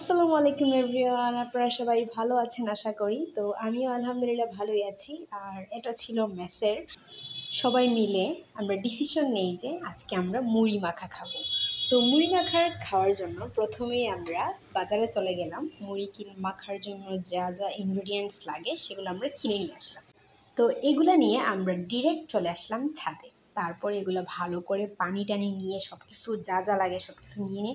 আসসালামু আলাইকুম এভরিওয়ান, আপনারা সবাই ভালো আছেন আশা করি। তো আমিও আলহামদুলিল্লাহ ভালোই আছি। আর এটা ছিল মেসের। সবাই মিলে আমরা ডিসিশন নেই যে আজকে আমরা মুড়ি মাখা খাবো। তো মুড়ি মাখার খাওয়ার জন্য প্রথমেই আমরা বাজারে চলে গেলাম। মুড়ি মাখার জন্য যা যা ইনগ্রিডিয়েন্টস লাগে সেগুলো আমরা কিনে নিয়ে আসলাম। তো এগুলো নিয়ে আমরা ডিরেক্ট চলে আসলাম ছাদে। তারপর এগুলো ভালো করে পানি টানি নিয়ে সব কিছু যা যা লাগে সব কিছু নিয়ে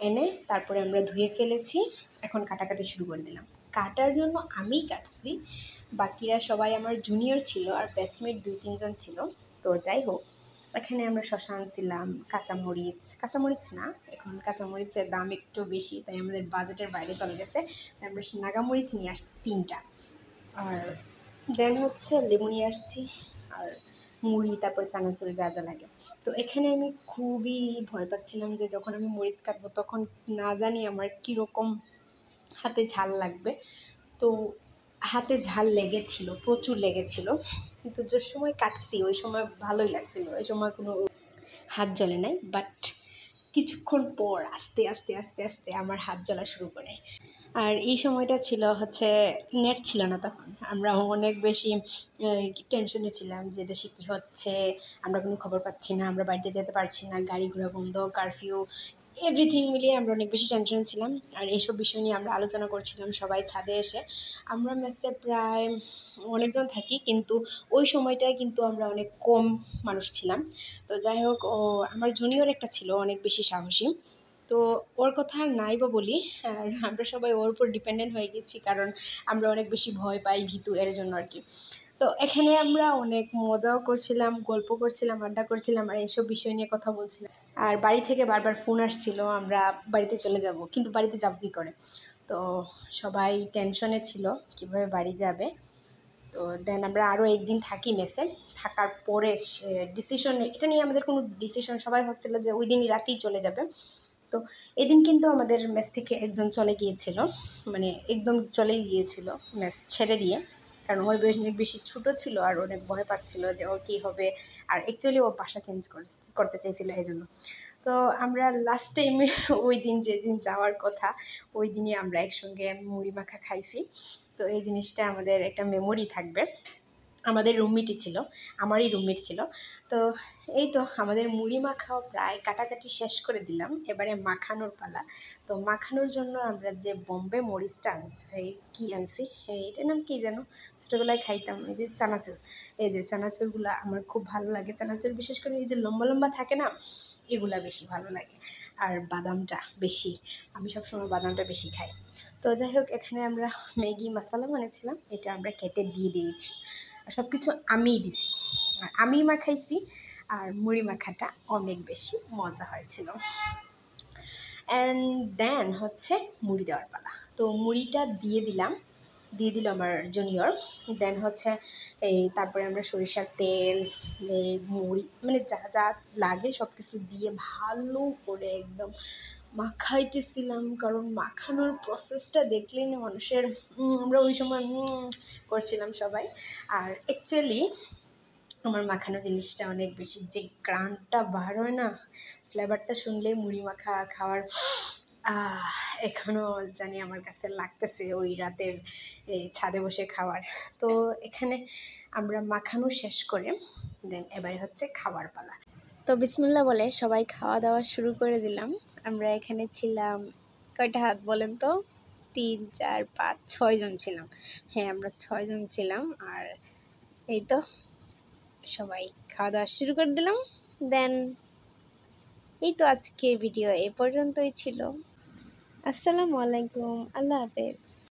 এনে তারপরে আমরা ধুয়ে ফেলেছি। এখন কাটাকাটি শুরু করে দিলাম। কাটার জন্য আমিই কাটছি, বাকিরা সবাই আমার জুনিয়র ছিল আর ব্যাচমেট 2-3 জন ছিল। তো যাই হোক, এখানে আমরা শসা আনছিলাম, কাঁচামরিচ না, এখন কাঁচামরিচের দাম একটু বেশি তাই আমাদের বাজেটের বাইরে চলে গেছে। তাই আমরা নাগামরিচ নিয়ে আসছি 3টা। আর দেন হচ্ছে লেবু নিয়ে আসছি, আর মুড়ি, তারপর চানাচুর যা যা লাগে। তো এখানে আমি খুবই ভয় পাচ্ছিলাম যে যখন আমি মরিচ কাটবো তখন না জানি আমার কীরকম হাতে ঝাল লাগবে। তো হাতে ঝাল লেগেছিল, প্রচুর লেগেছিল, কিন্তু যে সময় কাটছি ওই সময় ভালোই লাগছিল, ওই সময় কোনো হাত জ্বলে নাই। বাট কিছুক্ষণ পর আস্তে আস্তে আস্তে আস্তে আমার হাত জ্বলা শুরু করে। আর এই সময়টা ছিল হচ্ছে নেট ছিল না তখন। আমরা অনেক বেশি টেনশনে ছিলাম যে দেশে কী হচ্ছে, আমরা কোনো খবর পাচ্ছি না, আমরা বাড়িতে যেতে পারছি না, গাড়ি ঘোড়া বন্ধ, কারফিউ, এভরিথিং মিলিয়ে আমরা অনেক বেশি টেনশনে ছিলাম। আর এইসব বিষয় নিয়ে আমরা আলোচনা করছিলাম সবাই ছাদে এসে। আমরা মেসে প্রায় অনেকজন থাকি, কিন্তু ওই সময়টায় কিন্তু আমরা অনেক কম মানুষ ছিলাম। তো যাই হোক, আমার জুনিয়র একটা ছিল অনেক বেশি সাহসী। তো ওর কথা আর নাই বা বলি। আর আমরা সবাই ওর উপর ডিপেন্ডেন্ট হয়ে গেছি, কারণ আমরা অনেক বেশি ভয় পাই, ভীতু, এর জন্য আর কি। তো এখানে আমরা অনেক মজাও করছিলাম, গল্প করছিলাম, আড্ডা করছিলাম, আর এইসব বিষয় নিয়ে কথা বলছিলাম। আর বাড়ি থেকে বারবার ফোন আসছিল আমরা বাড়িতে চলে যাব, কিন্তু বাড়িতে যাব কী করে। তো সবাই টেনশনে ছিল কীভাবে বাড়ি যাবে। তো দেন আমরা আরও একদিন থাকি মেসে। থাকার পরে ডিসিশন, এটা নিয়ে আমাদের কোনো ডিসিশন, সবাই ভাবছিল যে ওই দিনই রাতেই চলে যাবে। তো এদিন কিন্তু আমাদের মেস থেকে একজন চলে গিয়েছিল, মানে একদম চলেই গিয়েছিল মেস ছেড়ে দিয়ে, কারণ ওর অনেক বেশি ছোটো ছিল আর অনেক ভয় পাচ্ছিল যে ওর কী হবে। আর অ্যাকচুয়ালি ও বাসা চেঞ্জ করতে চাইছিল এই জন্য। তো আমরা লাস্ট টাইমে ওই দিন যেদিন যাওয়ার কথা ওই দিনই আমরা একসঙ্গে মুড়ি মাখা খাইছি। তো এই জিনিসটা আমাদের একটা মেমোরি থাকবে। আমাদের রুমমেটই ছিল, আমারই রুমমেট ছিল। তো এই তো আমাদের মুড়ি মাখাও প্রায় কাটাকাটি শেষ করে দিলাম, এবারে মাখানোর পালা। তো মাখানোর জন্য আমরা যে বোম্বে মরিচটা কী আনছি, এটার নাম কী যেন, ছোটোবেলায় খাইতাম, এই যে চানাচুর। এই যে চানাচুরগুলো আমার খুব ভালো লাগে। চানাচুর বিশেষ করে এই যে লম্বা লম্বা থাকে না, এগুলা বেশি ভালো লাগে। আর বাদামটা বেশি, আমি সবসময় বাদামটা বেশি খাই। তো যাই হোক, এখানে আমরা ম্যাগি মশলা বানিয়েছিলাম, এটা আমরা কেটে দিয়ে দিয়েছি। আর সব কিছু আমিই দিছি, আর আমিই মাখাইছি। আর মুড়ি মাখাটা অনেক বেশি মজা হয়েছিল। অ্যান্ড দেন হচ্ছে মুড়ি দেওয়ার পালা। তো মুড়িটা দিয়ে দিল আমার জুনিয়র। দেন হচ্ছে তারপরে আমরা সরিষার তেল, মুড়ি, মানে যা যা লাগে সব কিছু দিয়ে ভালো করে একদম মাখাইতেছিলাম, কারণ মাখানোর প্রসেসটা দেখলেই না মানুষের, আমরা ওই সময় করছিলাম সবাই। আর অ্যাকচুয়ালি আমার মাখানো জিনিসটা অনেক বেশি, যে গ্রানটা বার হয় না, ফ্লেভারটা শুনলেই মুড়ি মাখা খাওয়ার এখনও জানি আমার কাছে লাগতেছে ওই রাতের ছাদে বসে খাওয়ার। তো এখানে আমরা মাখানো শেষ করে দেন এবারে হচ্ছে খাওয়ার পালা। তো বিসমিল্লাহ বলে সবাই খাওয়া দাওয়া শুরু করে দিলাম। আমরা এখানে ছিলাম, কয়টা হাত বলেন তো, 3, 4, 5, 6 জন ছিলাম। হ্যাঁ, আমরা 6 জন ছিলাম। আর এই তো সবাই খাওয়া দাওয়া শুরু করে দিলাম। দেন এই তো আজকের ভিডিও এ পর্যন্তই ছিল। আসসালামু আলাইকুম, আল্লাহ হাফেজ।